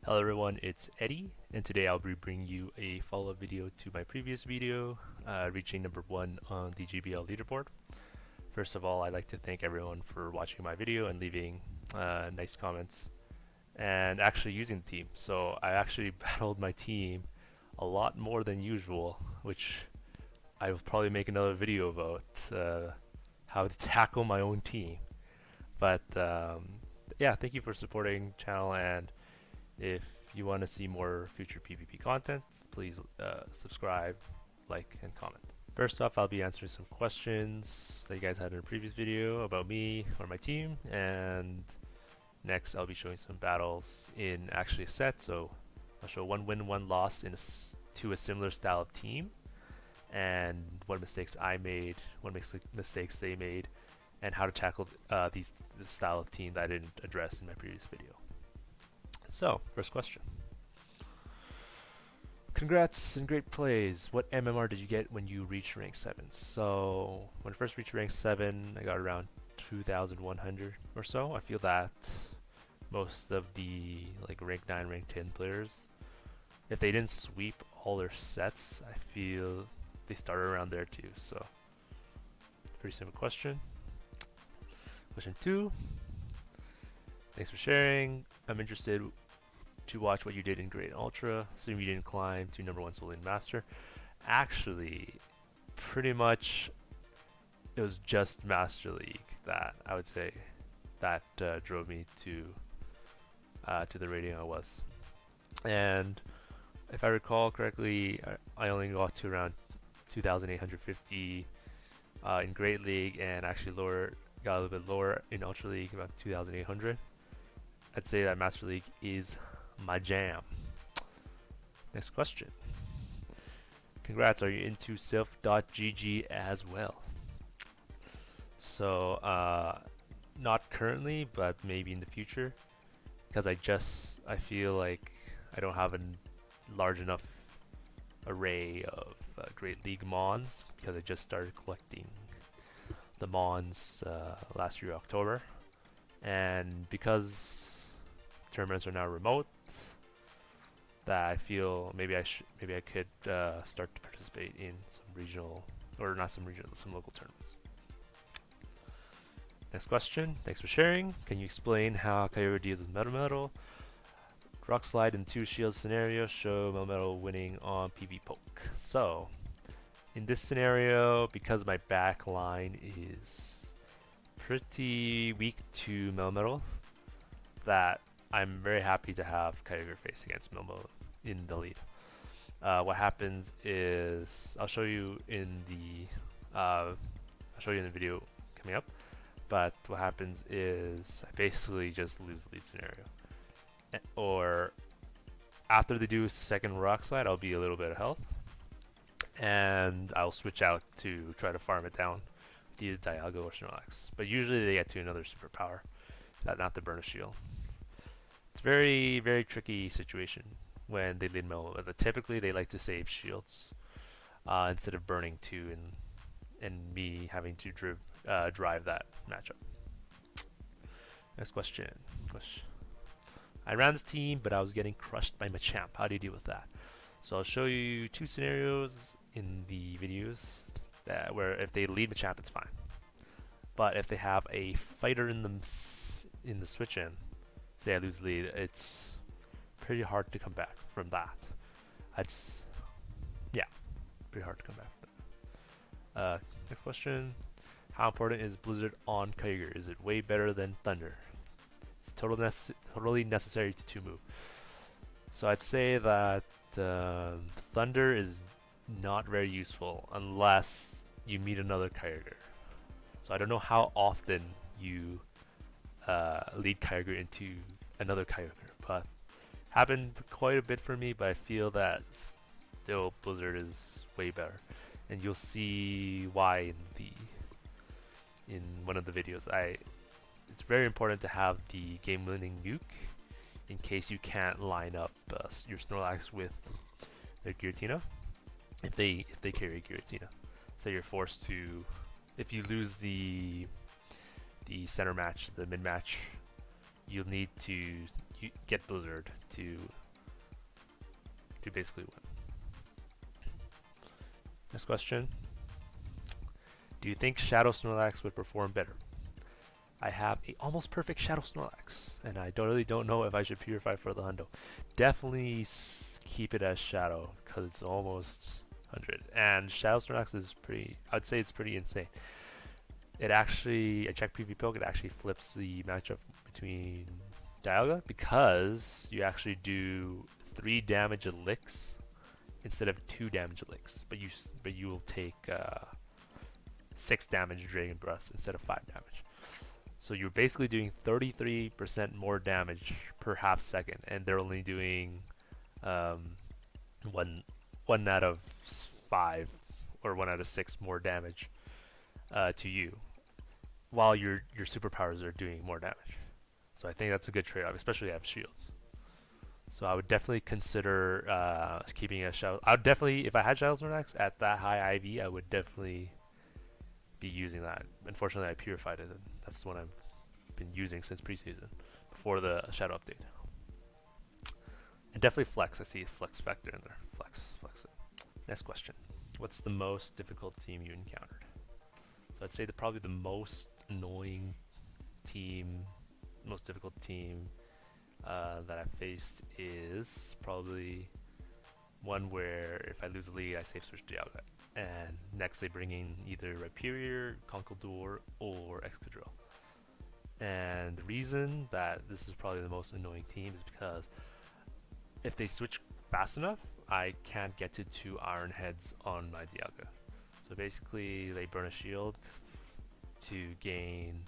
Hello everyone, it's Eddie, and today I'll be bringing you a follow-up video to my previous video, reaching number 1 on the GBL leaderboard. First of all, I'd like to thank everyone for watching my video and leaving nice comments and actually using the team. So I actually battled my team a lot more than usual, which I will probably make another video about how to tackle my own team. But yeah, thank you for supporting the channel, and if you want to see more future PvP content, please subscribe, like, and comment. First off, I'll be answering some questions that you guys had in a previous video about me or my team, and next I'll be showing some battles in actually a set. So I'll show one win, one loss to a similar style of team, and what mistakes I made, what mistakes they made, and how to tackle this style of team that I didn't address in my previous video. So, first question. Congrats and great plays. What MMR did you get when you reached rank 7? So, when I first reached rank 7, I got around 2,100 or so. I feel that most of the rank 9, rank 10 players, if they didn't sweep all their sets, I feel they started around there too. So, pretty simple question. Question 2. Thanks for sharing. I'm interested to watch what you did in Great Ultra. Assume you didn't climb to number 1 Soul Master. Actually, pretty much it was just Master League that I would say that drove me to the rating I was. And if I recall correctly, I only got to around 2,850 in Great League, and actually got a little bit lower in Ultra League, about 2,800. I'd say that Master League is my jam. Next question. Congrats, are you into Sylph.gg as well? So, not currently, but maybe in the future, because I feel like I don't have a large enough array of Great League Mons, because I just started collecting the Mons last year, October, and because tournaments are now remote, that I feel maybe I could start to participate in some regional, or not some regional, some local tournaments. Next question. Thanks for sharing. Can you explain how Kyogre deals with Metal? Rock Slide and 2 Shields scenario show Metal winning on PV Poke. So, in this scenario, because my back line is pretty weak to Metal, that I'm very happy to have Kyogre face against Melmo in the lead. What happens is I'll show you in the video coming up. But what happens is I basically just lose the lead scenario. Or after they do second Rock Slide, I'll be a little bit of health, and I'll switch out to try to farm it down with either Dialga or Snorlax. But usually they get to another superpower, not the Burn Shield. It's very, very tricky situation when they lead Mellow. Typically they like to save shields instead of burning 2 and me having to drive that matchup. Next question. I ran this team, but I was getting crushed by Machamp. How do you deal with that? So I'll show you 2 scenarios in the videos where if they lead Machamp, it's fine. But if they have a fighter in the switch in, say I lose lead, it's pretty hard to come back from that. Yeah, pretty hard to come back from that. Next question. How important is Blizzard on Kyogre? Is it way better than Thunder? It's totally necessary to 2 move. So I'd say that Thunder is not very useful unless you meet another Kyogre. So I don't know how often you lead Kyogre into another Kyogre, but happened quite a bit for me. But I feel that still Blizzard is way better, and you'll see why in one of the videos. It's very important to have the game-winning nuke in case you can't line up your Snorlax with their Giratina. If they carry Giratina, so you're forced to, if you lose the center match, the mid match, you'll need to get Blizzard to basically win. Next question. Do you think Shadow Snorlax would perform better? I have a almost perfect Shadow Snorlax, and I really don't know if I should purify for the hundo. Definitely keep it as Shadow, because it's almost 100. And Shadow Snorlax is pretty, I'd say it's pretty insane. It actually, I checked PvP, it actually flips the matchup between Dialga, because you actually do 3 damage licks instead of 2 damage licks, but you will take 6 damage Dragon Breath instead of 5 damage. So you're basically doing 33% more damage per half second, and they're only doing one out of 5 or 1 out of 6 more damage to you, while your superpowers are doing more damage. So I think that's a good trade-off, especially if you have shields. So I would definitely consider keeping a Shadow. I would definitely, if I had Shadow Snorlax at that high IV, I would definitely be using that. Unfortunately, I purified it, and that's the one I've been using since preseason, before the Shadow update. And definitely Flex. I see Flex Factor in there. Flex it. Next question. What's the most difficult team you encountered? So I'd say probably the most annoying team, most difficult team that I've faced is probably one where if I lose a lead, I safe switch to Dialga. And next they bring in either Rhyperior, Conkeldurr, or Excadrill. And the reason that this is probably the most annoying team is because if they switch fast enough, I can't get to 2 Iron Heads on my Dialga. So basically they burn a shield to gain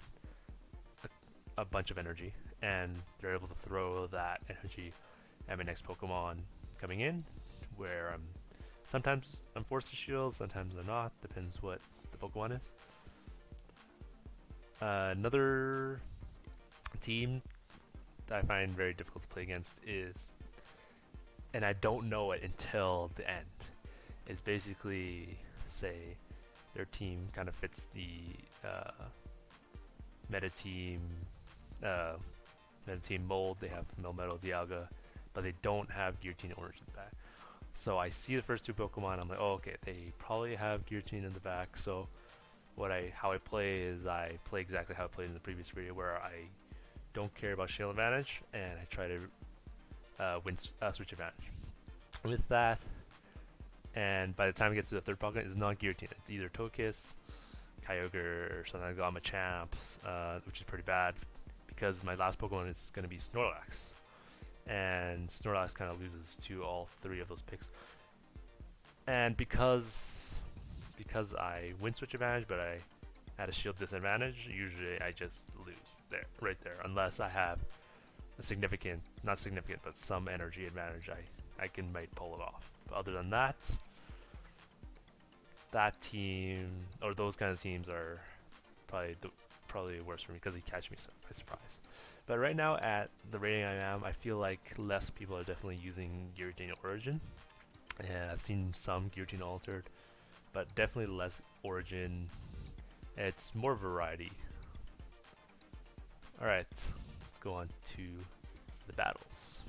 a bunch of energy, and they're able to throw that energy at my next Pokemon coming in, where sometimes I'm forced to shield, sometimes I'm not, depends what the Pokemon is. Another team that I find very difficult to play against is, and I don't know it until the end, is basically, say, their team kind of fits the meta team mold. They have Melmetal, Dialga, but they don't have Guillotine Orange in the back. So I see the first 2 Pokemon, I'm like, oh, okay, they probably have Guillotine in the back. So how I play is I play exactly how I played in the previous video, where I don't care about shield advantage, and I try to win switch advantage. With that, and by the time it gets to the third Pokemon, it's not Guillotine. It's either Togekiss, Kyogre, or something like that. I'm a champ, which is pretty bad, because my last Pokemon is going to be Snorlax. And Snorlax kind of loses to all 3 of those picks. And because I win switch advantage, but I had a shield disadvantage, usually I just lose right there, unless I have a significant, not significant, but some energy advantage, I might pull it off. But other than that, that team, or those kind of teams, are probably worse for me, because they catch me by surprise. But right now, at the rating I am, I feel like less people are definitely using Guillotine Origin. And I've seen some Guillotine Altered, but definitely less Origin. It's more variety. Alright, let's go on to the battles.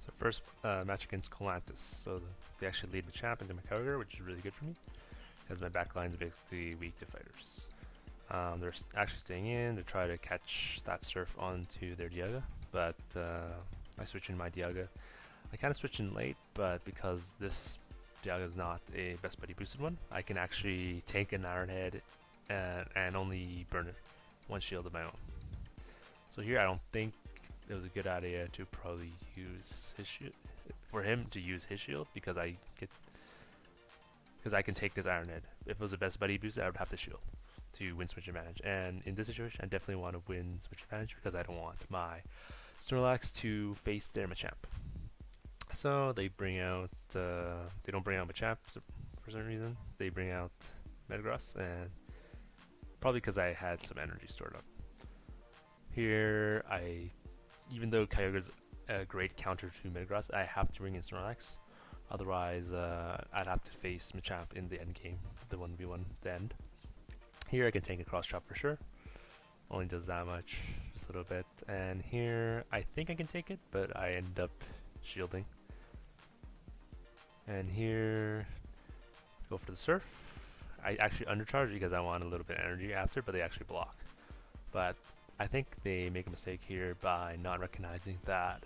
So first match against Colantis. So they actually lead Machamp into my Kyogre, which is really good for me, because my backline is basically weak to fighters. They're actually staying in to try to catch that Surf onto their Dialga, but I switch in my Dialga. I kind of switch in late, but because this Dialga is not a Best Buddy boosted one, I can actually take an Iron Head and only burn 1 shield of my own. So here I don't think it was a good idea to probably use his shield, for him to use his shield, because I can take this Iron Head. If it was a Best Buddy boost, I would have to shield to win switch advantage. And in this situation, I definitely want to win switch advantage, because I don't want my Snorlax to face their Machamp. So they bring out, they don't bring out Machamp for some reason. They bring out Metagross, and probably because I had some energy stored up. Here, even though Kyogre's a great counter to Metagross, I have to bring in Snorlax. Otherwise, I'd have to face Machamp in the end game, the 1v1 at the end. Here I can take a cross chop for sure, Only does that much, just a little bit. And here, I think I can take it, but I end up shielding. And here, go for the surf. I actually undercharge because I want a little bit of energy after, but they actually block. But I think they make a mistake here by not recognizing that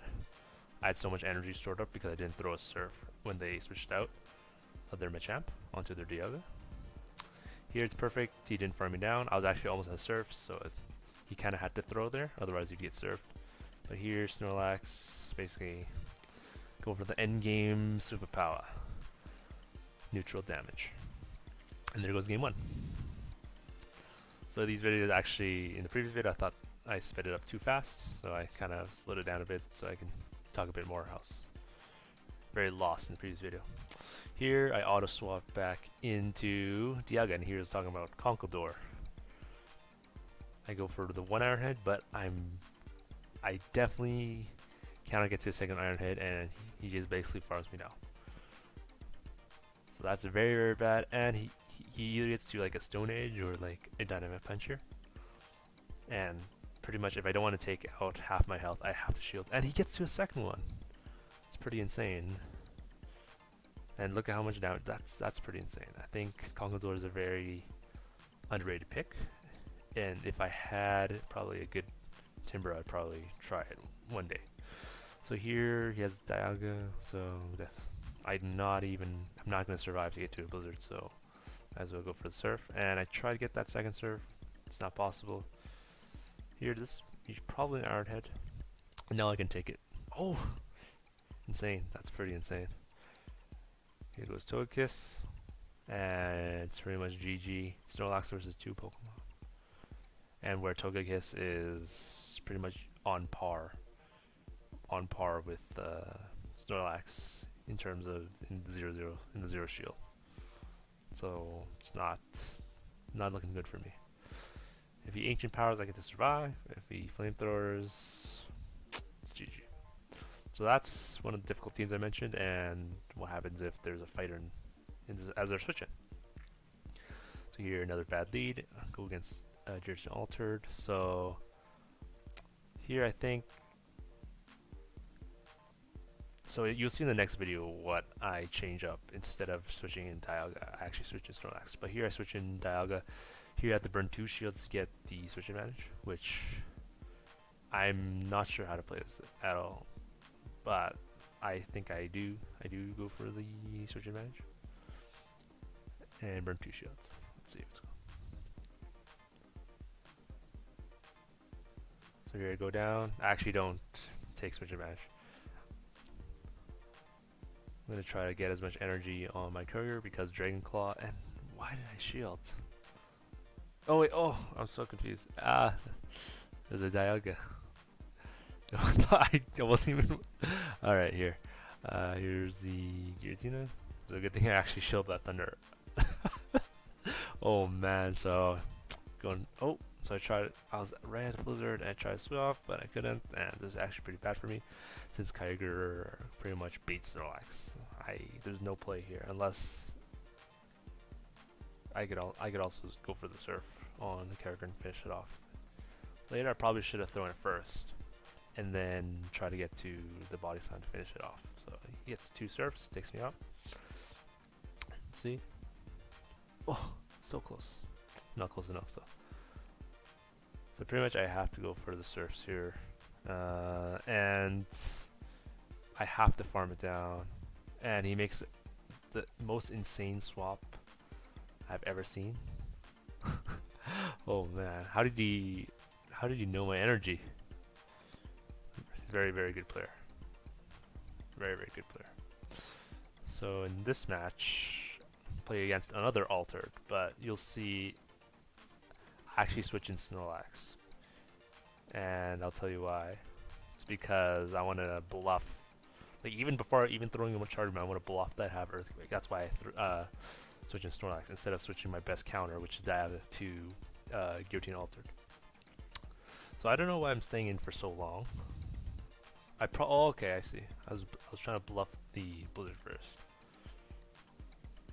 I had so much energy stored up because I didn't throw a surf when they switched out of their Machamp onto their Dialga. Here it's perfect, he didn't farm me down. I was actually almost on surf, so he kind of had to throw there, otherwise he'd get surfed. But here Snorlax basically go for the end game superpower. Neutral damage. And there goes game 1. So these videos actually, in the previous video I thought I sped it up too fast, so I kind of slowed it down a bit so I can talk a bit more. I was very lost in the previous video. Here I auto swap back into Dialga, and here is talking about Conkeldurr. I go for the 1 Iron Head, but I definitely cannot get to a second Iron Head, and he just basically farms me now. So that's very, very bad, and he either gets to like a Stone Edge or like a Dynamic Puncher. And pretty much if I don't want to take out half my health, I have to shield. And he gets to a second one. It's pretty insane. And look at how much damage. That's pretty insane. I think Conkeldurr is a very underrated pick. And if I had probably a good Timber, I'd probably try it one day. So here he has Dialga, so I'm not going to survive to get to a Blizzard, so might as well go for the Surf. And I try to get that second Surf. It's not possible. Here, he's probably an Iron Head. And now I can take it. Oh! Insane. That's pretty insane. Here goes Togekiss. And it's pretty much GG. Snorlax versus 2 Pokemon. And where Togekiss is pretty much on par with Snorlax in terms of in the zero shield. So it's not looking good for me. If he Ancient Powers, I get to survive. If he Flamethrowers, it's GG. So that's one of the difficult teams I mentioned, and what happens if there's a fighter as they're switching. So here another bad lead. Go against Judgment Altered. So here I think. So you'll see in the next video what I change up. Instead of switching in Dialga, I actually switch in Snorlax. But here I switch in Dialga. Here I have to burn 2 shields to get the switch advantage, which I'm not sure how to play this at all. But I think I do go for the switch advantage. And burn 2 shields. Let's see what's going on. So here I go down. I actually don't take switch advantage. I'm going to try to get as much energy on my courier because Dragon Claw, and why did I shield? Oh wait, oh, I'm so confused. There's a Dialga. I wasn't even... Alright, here. Here's the Giratina. So good thing I actually shielded that Thunder. Oh man, so... So I was right at the Blizzard and I tried to switch off, but I couldn't, and this is actually pretty bad for me since Kyogre pretty much beats Snorlax. There's no play here unless I could also go for the Surf on the Kyogre and finish it off. Later I probably should have thrown it first and then try to get to the Body Slam to finish it off. So he gets 2 Surfs, takes me out. Let's see. Oh, so close. Not close enough though. So pretty much I have to go for the Surfs here. And I have to farm it down. And he makes the most insane swap I've ever seen. Oh man, how did he know my energy? He's a very, very good player. Very, very good player. So in this match, play against another Altered, but you'll see I actually switch in Snorlax. And I'll tell you why. It's because I want to bluff. Like even before even throwing him a Charge Man, I want to bluff that I have Earthquake. That's why I switch in Snorlax instead of switching my best counter, which is Dialga, to Guillotine Altered. So I don't know why I'm staying in for so long. Oh, okay, I see. I was trying to bluff the Blizzard first,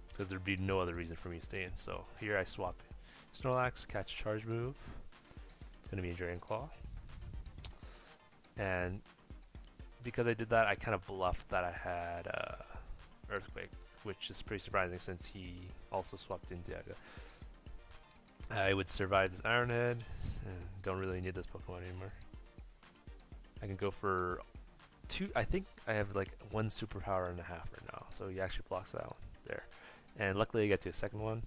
because there'd be no other reason for me to stay in. So here I swap Snorlax, catch charge move. It's gonna be a Dragon Claw. And because I did that, I kind of bluffed that I had Earthquake, which is pretty surprising since he also swapped into Dialga. I would survive this Iron Head, and don't really need this Pokemon anymore. I can go for 2, I think I have like 1 superpower and a half right now, so he actually blocks that one there. And luckily I get to a second one,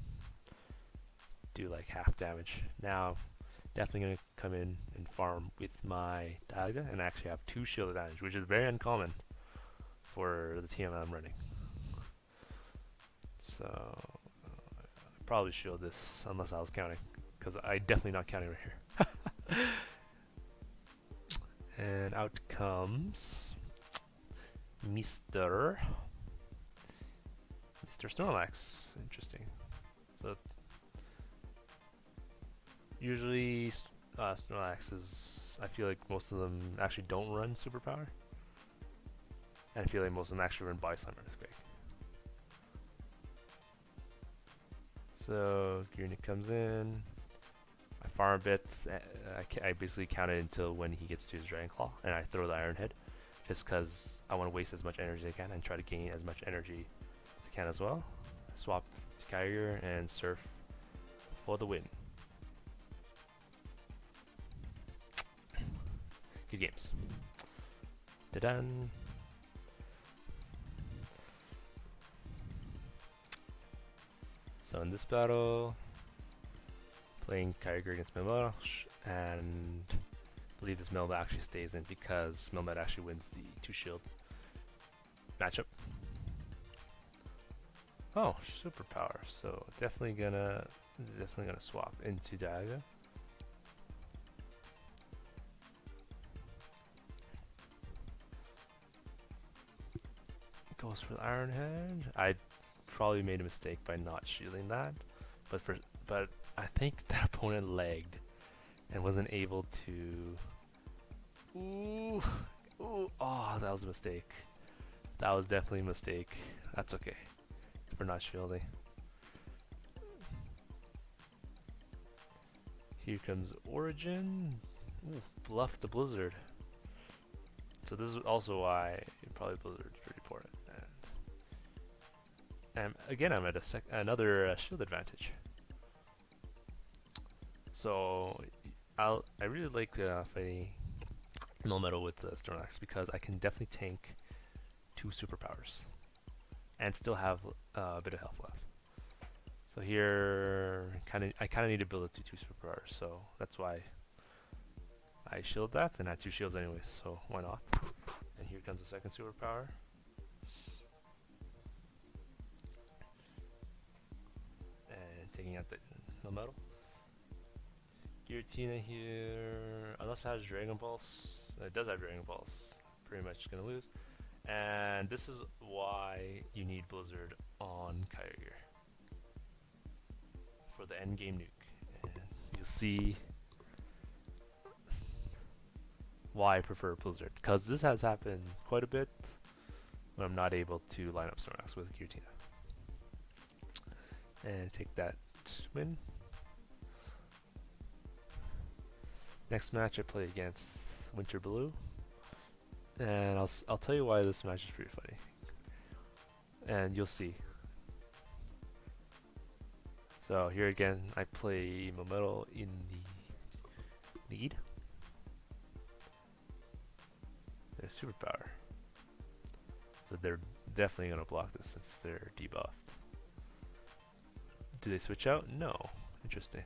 do like half damage. Now, definitely going to come in and farm with my Dialga, and I actually have 2 shield advantage, which is very uncommon for the team I'm running. So, I probably shield this unless I was counting, because I definitely not counting right here. And out comes Mr. Snorlax. Interesting. So usually Snorlax is, I feel like most of them actually don't run superpower, and I feel like most of them actually run Body Slam Earthquake. So Gearnik comes in. I farm a bit. I basically count it until when he gets to his Dragon Claw, and I throw the Iron Head, just because I want to waste as much energy as I can and try to gain as much energy as I can as well. Swap to Kyogre and Surf for the win. Good games. Da-dun. So in this battle, playing Kyogre against Melmetal, and I believe this Melmetal actually stays in because Melmetal actually wins the 2 shield matchup. Oh, superpower! So definitely gonna swap into Dialga. Goes for the Iron Head. I probably made a mistake by not shielding that, but I think the opponent lagged and wasn't able to. Ooh, oh, that was a mistake. That was definitely a mistake. That's okay. For not shielding. Here comes Origin. Ooh, bluff the Blizzard. So this is also why probably Blizzard's pretty important. And again, I'm at another shield advantage. So I really like fighting Melmetal with Snorlax because I can definitely tank 2 superpowers and still have a bit of health left. So here, I kind of need to build up to 2 superpowers, so that's why I shield that, and I had 2 shields anyway, so why not? And here comes the second superpower. And taking out the Melmetal. Giratina here, unless it has Dragon Pulse, it does have Dragon Pulse, pretty much gonna lose. And this is why you need Blizzard on Kyogre for the end game nuke. And you'll see why I prefer Blizzard, because this has happened quite a bit when I'm not able to line up Snorlax with Giratina. And take that win. Next match I play against Winter Blue, and I'll tell you why this match is pretty funny, and you'll see. So here again, I play Melmetal in the lead. Their superpower, so they're definitely gonna block this since they're debuffed. Do they switch out? No. Interesting.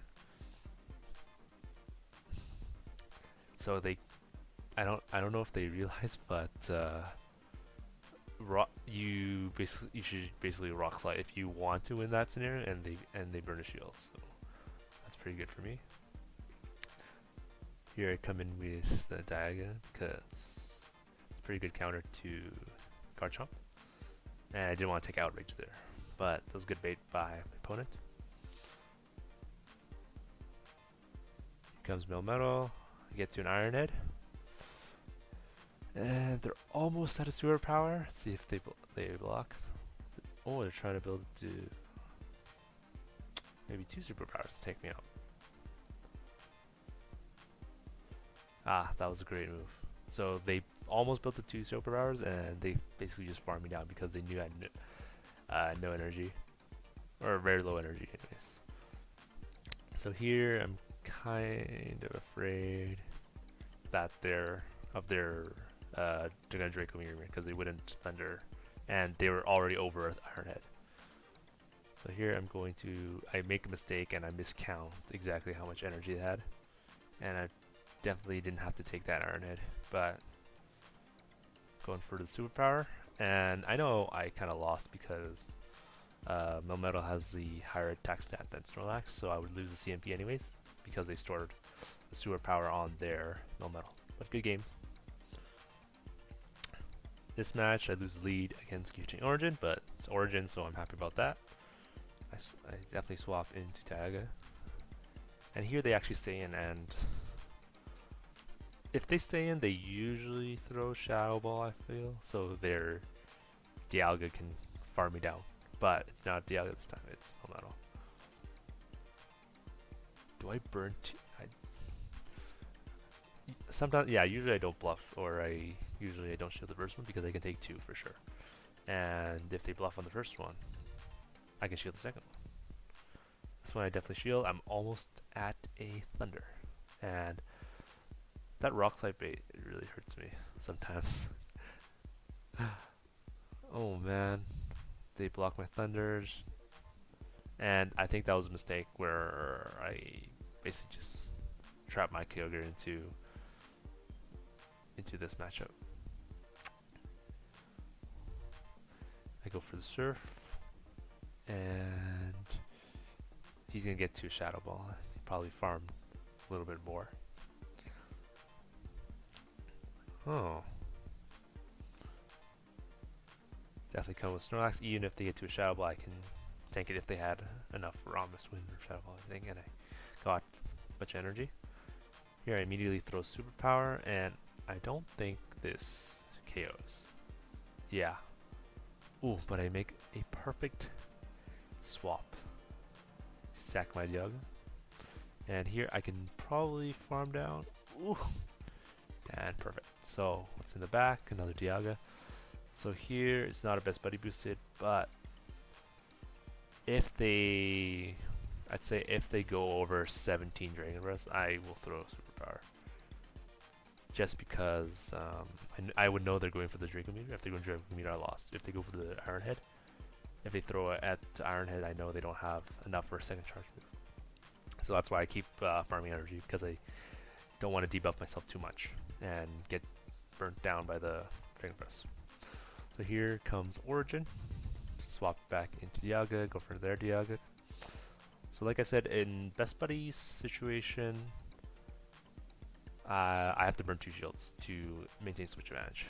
So I don't know if they realize, but you should basically rock slide if you want to win that scenario, and they burn a shield. So that's pretty good for me. Here I come in with the Dialga because it's a pretty good counter to Garchomp, and I didn't want to take Outrage there, but that was good bait by my opponent. Here comes Melmetal. I get to an Iron Head, and they're almost out of superpower. Let's see if they block. Oh, they're trying to build it to maybe 2 superpowers to take me out. Ah, that was a great move. So they almost built the 2 superpowers, and they basically just farmed me down because they knew I had no energy, or very low energy, anyways. So here I'm kind of afraid that they're gonna Draco Mirror because they wouldn't Thunder, and they were already over Ironhead. So here I make a mistake and I miscount exactly how much energy it had, and I definitely didn't have to take that Ironhead, but going for the superpower, and I know I kind of lost because Melmetal has the higher attack stat than Snorlax, so I would lose the CMP anyways because they stored the superpower on their Melmetal. But good game. This match I lose the lead against Kyuching Origin, but it's Origin, so I'm happy about that. I definitely swap into Taiga. And here they actually stay in, and if they stay in, they usually throw Shadow Ball, I feel, so their Dialga can farm me down. But it's not Dialga this time, it's Melmetal. Do I burn sometimes, yeah, usually I don't bluff, or usually I don't shield the first one because I can take 2 for sure. And if they bluff on the first one, I can shield the second one. This one I definitely shield. I'm almost at a Thunder. And that Rock type bait, it really hurts me sometimes. Oh man. They block my Thunders. And I think that was a mistake where I basically just trapped my Kyogre into this matchup. I go for the Surf, and he's gonna get to a Shadow Ball. He probably farmed a little bit more. Oh. Definitely come with Snorlax. Even if they get to a Shadow Ball, I can tank it if they had enough Rhombus Wind or Shadow Ball, I think, and I got much energy. Here I immediately throw Superpower, and I don't think this KOs. Yeah. Ooh, but I make a perfect swap. Sack my Dialga. And here I can probably farm down. Ooh. And perfect. So what's in the back? Another Dialga. So here it's not a best buddy boosted, but if they go over 17 Dragon Breaths, I will throw Superpower. Just because I would know they're going for the Draco Meteor. If they go Draco Meteor, I lost. If they go for the Ironhead, if they throw it at Ironhead, I know they don't have enough for a second charge move. So that's why I keep farming energy, because I don't want to debuff myself too much and get burnt down by the Dragon Breath. So here comes Origin. Swap back into Dialga, go for their Dialga. So like I said, in Best Buddies situation, I have to burn 2 shields to maintain switch advantage,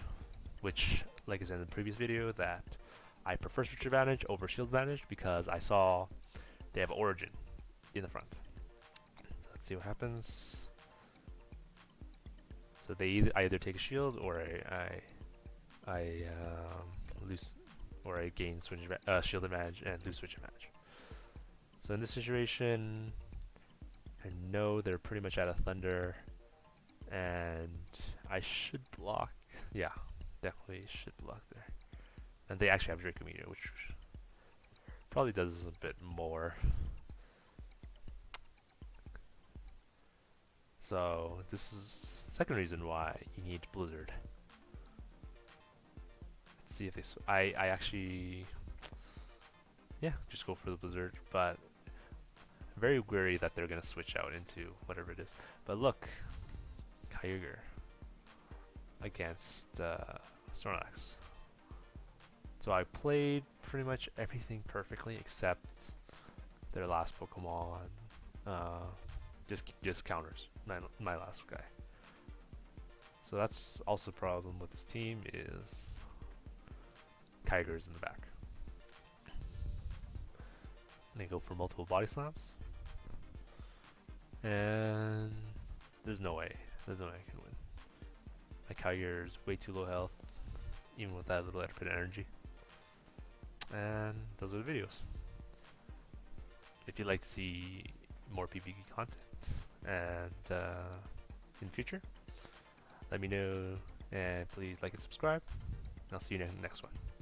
which, like I said in the previous video, that I prefer switch advantage over shield advantage because I saw they have Origin in the front. So let's see what happens. So they I either take a shield or I lose, or I gain switch shield advantage and lose switch advantage. So in this situation, I know they're pretty much out of Thunder, and I should block. Yeah, definitely should block there. And they actually have Draco Meteor, which probably does a bit more. So this is the second reason why you need Blizzard. Let's see if they I actually, yeah, just go for the Blizzard, but I'm very wary that they're gonna switch out into whatever it is. But look, Kyogre against Snorlax. So I played pretty much everything perfectly except their last Pokemon. Just counters my last guy. So that's also a problem with this team, is Kyogre's in the back. And they go for multiple body slams, and there's no way I can win. My Kyogre's way too low health, even with that little bit of energy. And those are the videos. If you'd like to see more PvP content and in future, Let me know, and please like and subscribe. And I'll see you in the next one.